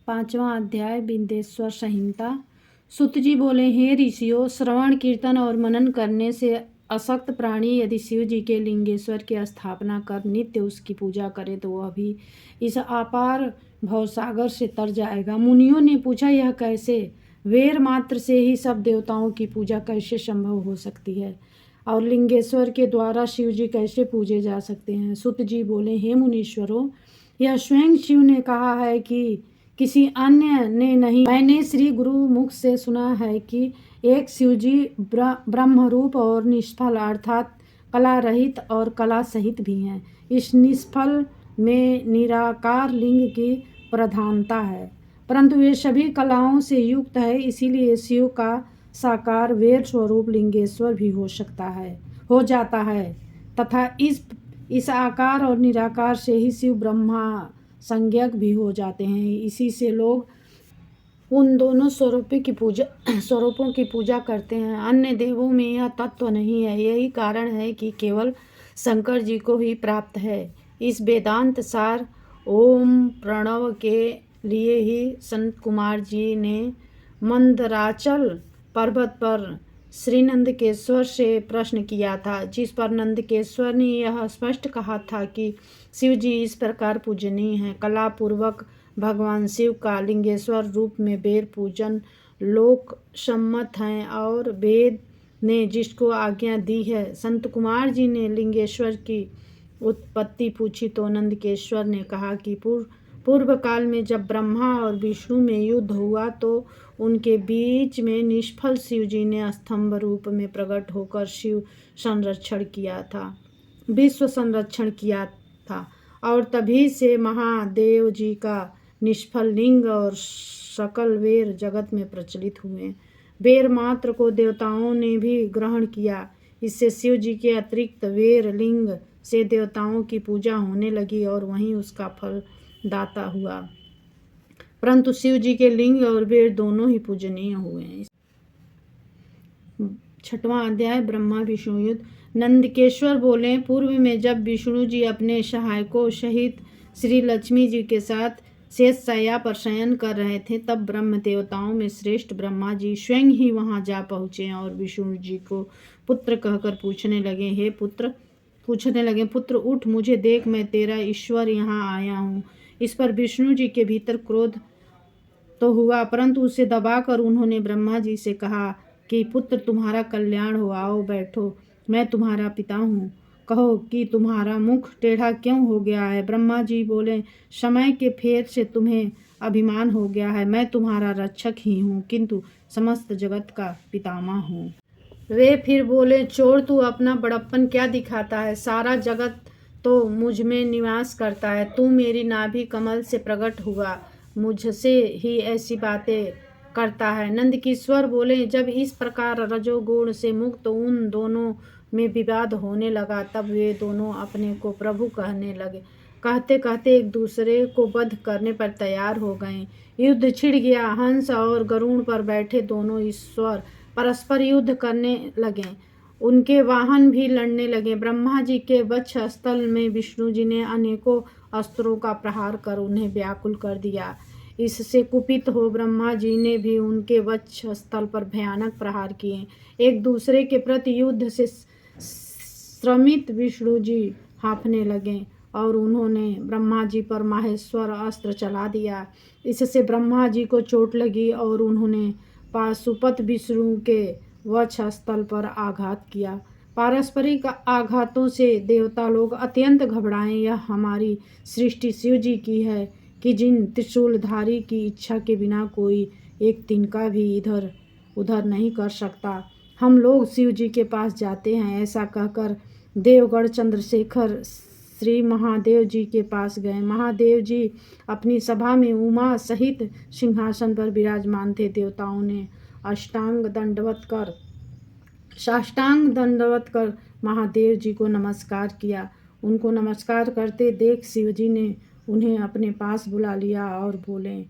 5वां अध्याय बिंदेश्वर संहिता। सुत जी बोले, हे ऋषियों, श्रवण कीर्तन और मनन करने से असक्त प्राणी यदि शिव जी के लिंगेश्वर की स्थापना कर नित्य उसकी पूजा करे तो वह भी इस अपार भवसागर से तर जाएगा। मुनियों ने पूछा, यह कैसे? वेर मात्र से ही सब देवताओं की पूजा कैसे संभव हो सकती है और लिंगेश्वर के द्वारा शिव जी कैसे पूजे जा सकते हैं? सुत जी बोले, हे मुनीश्वरों, यह स्वयं शिव ने कहा है कि किसी अन्य ने नहीं। मैंने श्री गुरु मुख से सुना है कि एक शिवजी ब्रह्मरूप और निष्फल अर्थात कला रहित और कला सहित भी हैं। इस निष्फल में निराकार लिंग की प्रधानता है, परंतु ये सभी कलाओं से युक्त है, इसीलिए शिव का साकार वेर स्वरूप लिंगेश्वर भी हो जाता है तथा इस आकार और निराकार से ही शिव ब्रह्मा संज्ञक भी हो जाते हैं। इसी से लोग उन दोनों स्वरूपों की पूजा करते हैं। अन्य देवों में यह तत्व नहीं है। यही कारण है कि केवल शंकर जी को ही प्राप्त है। इस वेदांत सार ओम प्रणव के लिए ही संत कुमार जी ने मंदराचल पर्वत पर श्री नंदकेश्वर से प्रश्न किया था, जिस पर नंदकेश्वर ने यह स्पष्ट कहा था कि शिव जी इस प्रकार पूजनीय हैं। कला पूर्वक भगवान शिव का लिंगेश्वर रूप में वेर पूजन लोक सम्मत हैं और वेद ने जिसको आज्ञा दी है। संत कुमार जी ने लिंगेश्वर की उत्पत्ति पूछी तो नंदकेश्वर ने कहा कि पूर्व काल में जब ब्रह्मा और विष्णु में युद्ध हुआ तो उनके बीच में निष्फल शिव जी ने स्तंभ रूप में प्रकट होकर विश्व संरक्षण किया था और तभी से महादेव जी का निष्फल लिंग और सकल वेर जगत में प्रचलित हुए। वेर मात्र को देवताओं ने भी ग्रहण किया। इससे शिव जी के अतिरिक्त वेर लिंग से देवताओं की पूजा होने लगी और वहीं उसका फल दाता हुआ, परंतु शिव जी के लिंग और वेर दोनों ही पूजनीय हुए। 6वां अध्याय ब्रह्मा विष्णु युद्ध। नंदकेश्वर बोले, पूर्व में जब विष्णु जी अपने सहायकों सहित श्री लक्ष्मी जी के साथ शेष शैया पर शयन कर रहे थे, तब ब्रह्म देवताओं में श्रेष्ठ ब्रह्मा जी स्वयं ही वहां जा पहुँचे और विष्णु जी को पुत्र कहकर पूछने लगे, पुत्र उठ, मुझे देख, मैं तेरा ईश्वर यहाँ आया हूँ। इस पर विष्णु जी के भीतर क्रोध तो हुआ, परंतु उसे दबाकर उन्होंने ब्रह्मा जी से कहा कि पुत्र, तुम्हारा कल्याण हो, आओ बैठो, मैं तुम्हारा पिता हूँ, कहो कि तुम्हारा मुख टेढ़ा क्यों हो गया है? ब्रह्मा जी बोले, समय के फेर से तुम्हें अभिमान हो गया है। मैं तुम्हारा रक्षक ही हूँ, किंतु समस्त जगत का पितामह हूँ। वे फिर बोले, चोर, तू अपना बड़प्पन क्या दिखाता है? सारा जगत तो मुझ में निवास करता है। तू मेरी नाभि कमल से प्रकट हुआ, मुझसे ही ऐसी बातें करता है। नंदकिश्वर बोले, जब इस प्रकार रजोगुण से मुक्त उन दोनों में विवाद होने लगा, तब वे दोनों अपने को प्रभु कहने लगे। कहते कहते एक दूसरे को वध करने पर तैयार हो गए। युद्ध छिड़ गया। हंस और गरुड़ पर बैठे दोनों ईश्वर परस्पर युद्ध करने लगे। उनके वाहन भी लड़ने लगे। ब्रह्मा जी के वक्ष स्थल में विष्णु जी ने अनेकों अस्त्रों का प्रहार कर उन्हें व्याकुल कर दिया। इससे कुपित हो ब्रह्मा जी ने भी उनके वक्ष स्थल पर भयानक प्रहार किए। एक दूसरे के प्रति युद्ध से श्रमित विष्णु जी हाँफने लगे और उन्होंने ब्रह्मा जी पर माहेश्वर अस्त्र चला दिया। इससे ब्रह्मा जी को चोट लगी और उन्होंने पाशुपत विष्णु के वक्ष स्थल पर आघात किया। पारस्परिक आघातों से देवता लोग अत्यंत घबराए। यह हमारी सृष्टि शिव जी की है कि जिन त्रिशूलधारी की इच्छा के बिना कोई एक तिनका भी इधर उधर नहीं कर सकता। हम लोग शिव जी के पास जाते हैं। ऐसा कहकर देवगढ़ चंद्रशेखर श्री महादेव जी के पास गए। महादेव जी अपनी सभा में उमा सहित सिंहासन पर विराजमान थे। देवताओं ने साष्टांग दंडवत कर महादेव जी को नमस्कार किया। उनको नमस्कार करते देख शिव जी ने उन्हें अपने पास बुला लिया और बोले,